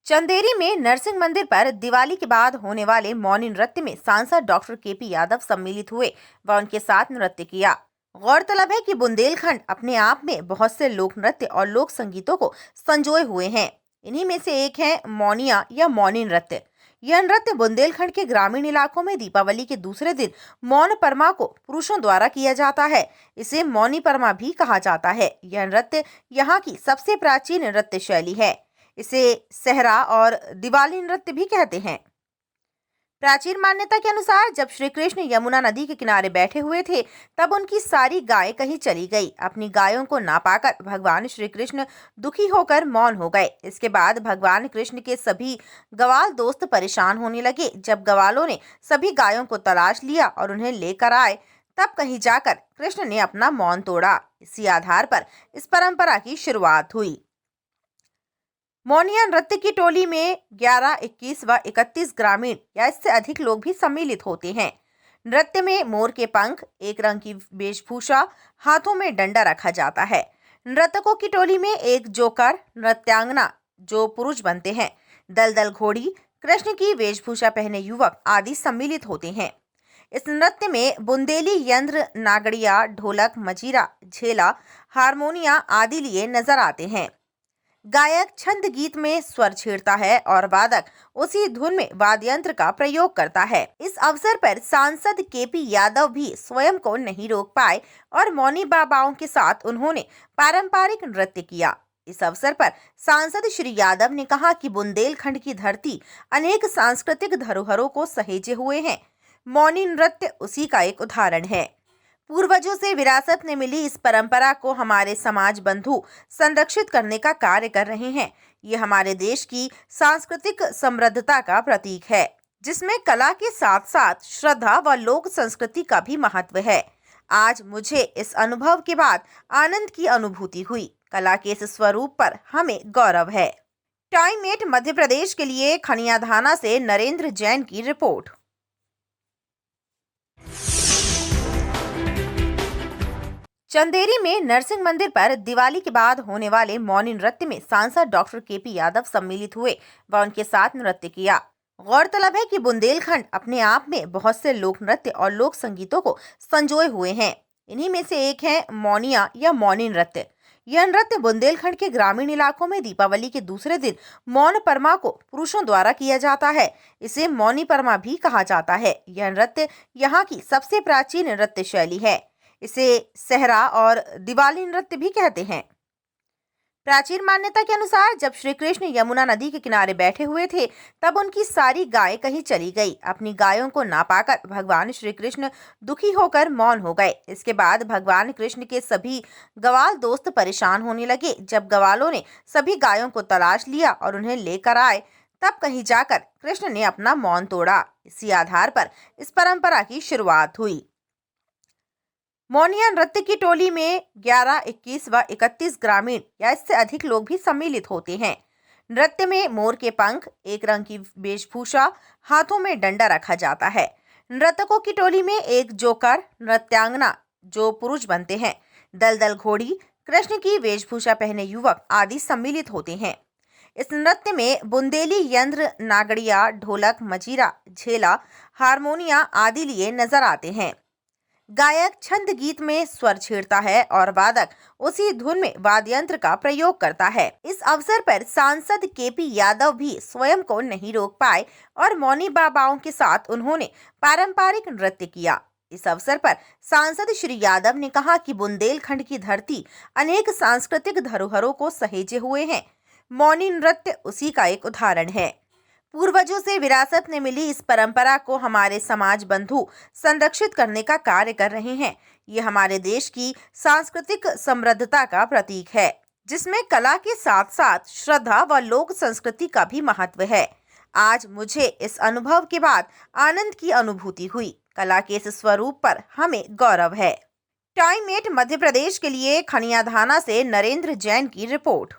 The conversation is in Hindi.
चंदेरी में नरसिंह मंदिर पर दिवाली के बाद होने वाले मौनी नृत्य में सांसद डॉक्टर केपी यादव सम्मिलित हुए व उनके साथ नृत्य किया। गौरतलब है कि बुंदेलखंड अपने आप में बहुत से लोक नृत्य और लोक संगीतों को संजोए हुए हैं। इन्हीं में से एक है मौनिया या मौनी नृत्य। यह नृत्य बुंदेलखंड के ग्रामीण इलाकों में दीपावली के दूसरे दिन मौन परमा को पुरुषों द्वारा किया जाता है। इसे मौनी परमा भी कहा जाता है। यह नृत्य यहाँ की सबसे प्राचीन नृत्य शैली है। इसे सहरा और दिवाली नृत्य भी कहते हैं। प्राचीन मान्यता के अनुसार जब श्री कृष्ण यमुना नदी के किनारे बैठे हुए थे, तब उनकी सारी गायें कहीं चली गई। अपनी गायों को ना पाकर भगवान श्री कृष्ण दुखी होकर मौन हो गए। इसके बाद भगवान कृष्ण के सभी गवाल दोस्त परेशान होने लगे। जब गवालों ने सभी गायों को तलाश लिया और उन्हें लेकर आए, तब कहीं जाकर कृष्ण ने अपना मौन तोड़ा। इसी आधार पर इस परंपरा की शुरुआत हुई। मौनिया नृत्य की टोली में 11, 21 व 31 ग्रामीण या इससे अधिक लोग भी सम्मिलित होते हैं। नृत्य में मोर के पंख, एक रंग की वेशभूषा, हाथों में डंडा रखा जाता है। नर्तकों की टोली में एक जोकर, नृत्यांगना जो पुरुष बनते हैं, दलदल घोड़ी, कृष्ण की वेशभूषा पहने युवक आदि सम्मिलित होते हैं। इस नृत्य में बुंदेली यंत्र, नागड़िया, ढोलक, मजीरा, झेला, हारमोनिया आदि लिए नजर आते हैं। गायक छंद गीत में स्वर छेड़ता है और वादक उसी धुन में वाद्य यंत्र का प्रयोग करता है। इस अवसर पर सांसद केपी यादव भी स्वयं को नहीं रोक पाए और मौनी बाबाओं के साथ उन्होंने पारंपरिक नृत्य किया। इस अवसर पर सांसद श्री यादव ने कहा कि बुंदेलखंड की धरती अनेक सांस्कृतिक धरोहरों को सहेजे हुए है। मौनी नृत्य उसी का एक उदाहरण है। पूर्वजों से विरासत में मिली इस परंपरा को हमारे समाज बंधु संरक्षित करने का कार्य कर रहे हैं। ये हमारे देश की सांस्कृतिक समृद्धता का प्रतीक है, जिसमें कला के साथ साथ श्रद्धा व लोक संस्कृति का भी महत्व है। आज मुझे इस अनुभव के बाद आनंद की अनुभूति हुई। कला के इस स्वरूप पर हमें गौरव है। टाइम 8 मध्य प्रदेश के लिए खनियाधाना से नरेंद्र जैन की रिपोर्ट। चंदेरी में नरसिंह मंदिर पर दिवाली के बाद होने वाले मौनी नृत्य में सांसद डॉक्टर केपी यादव सम्मिलित हुए व उनके साथ नृत्य किया। गौरतलब है कि बुंदेलखंड अपने आप में बहुत से लोक नृत्य और लोक संगीतों को संजोए हुए हैं। इन्हीं में से एक है मौनिया या मौनी नृत्य। यह नृत्य बुंदेलखंड के ग्रामीण इलाकों में दीपावली के दूसरे दिन मौन परमा को पुरुषों द्वारा किया जाता है। इसे मौनी परमा भी कहा जाता है। यह नृत्य यहाँ की सबसे प्राचीन नृत्य शैली है। इसे सहरा और दिवाली नृत्य भी कहते हैं। प्राचीन मान्यता के अनुसार जब श्री कृष्ण यमुना नदी के किनारे बैठे हुए थे, तब उनकी सारी गायें कहीं चली गई। अपनी गायों को ना पाकर भगवान श्री कृष्ण दुखी होकर मौन हो गए। इसके बाद भगवान कृष्ण के सभी गवाल दोस्त परेशान होने लगे। जब गवालों ने सभी गायों को तलाश लिया और उन्हें लेकर आए, तब कहीं जाकर कृष्ण ने अपना मौन तोड़ा। इसी आधार पर इस परंपरा की शुरुआत हुई। मौनिया नृत्य की टोली में 11, 21 व 31 ग्रामीण या इससे अधिक लोग भी सम्मिलित होते हैं। नृत्य में मोर के पंख, एक रंग की वेशभूषा, हाथों में डंडा रखा जाता है। नर्तकों की टोली में एक जोकर, नृत्यांगना जो पुरुष बनते हैं, दलदल घोड़ी, कृष्ण की वेशभूषा पहने युवक आदि सम्मिलित होते हैं। इस नृत्य में बुंदेली यंत्र, नागड़िया, ढोलक, मजीरा, झेला, हारमोनिया आदि लिए नजर आते हैं। गायक छंद गीत में स्वर छेड़ता है और वादक उसी धुन में वाद्य यंत्र का प्रयोग करता है। इस अवसर पर सांसद केपी यादव भी स्वयं को नहीं रोक पाए और मौनी बाबाओं के साथ उन्होंने पारंपरिक नृत्य किया। इस अवसर पर सांसद श्री यादव ने कहा कि बुंदेलखंड की धरती अनेक सांस्कृतिक धरोहरों को सहेजे हुए है। मौनी नृत्य उसी का एक उदाहरण है। पूर्वजों से विरासत में मिली इस परंपरा को हमारे समाज बंधु संरक्षित करने का कार्य कर रहे हैं। ये हमारे देश की सांस्कृतिक समृद्धता का प्रतीक है, जिसमें कला के साथ साथ श्रद्धा व लोक संस्कृति का भी महत्व है। आज मुझे इस अनुभव के बाद आनंद की अनुभूति हुई। कला के इस स्वरूप पर हमें गौरव है। टाइम 8 मध्य प्रदेश के लिए खनियाधाना से नरेंद्र जैन की रिपोर्ट।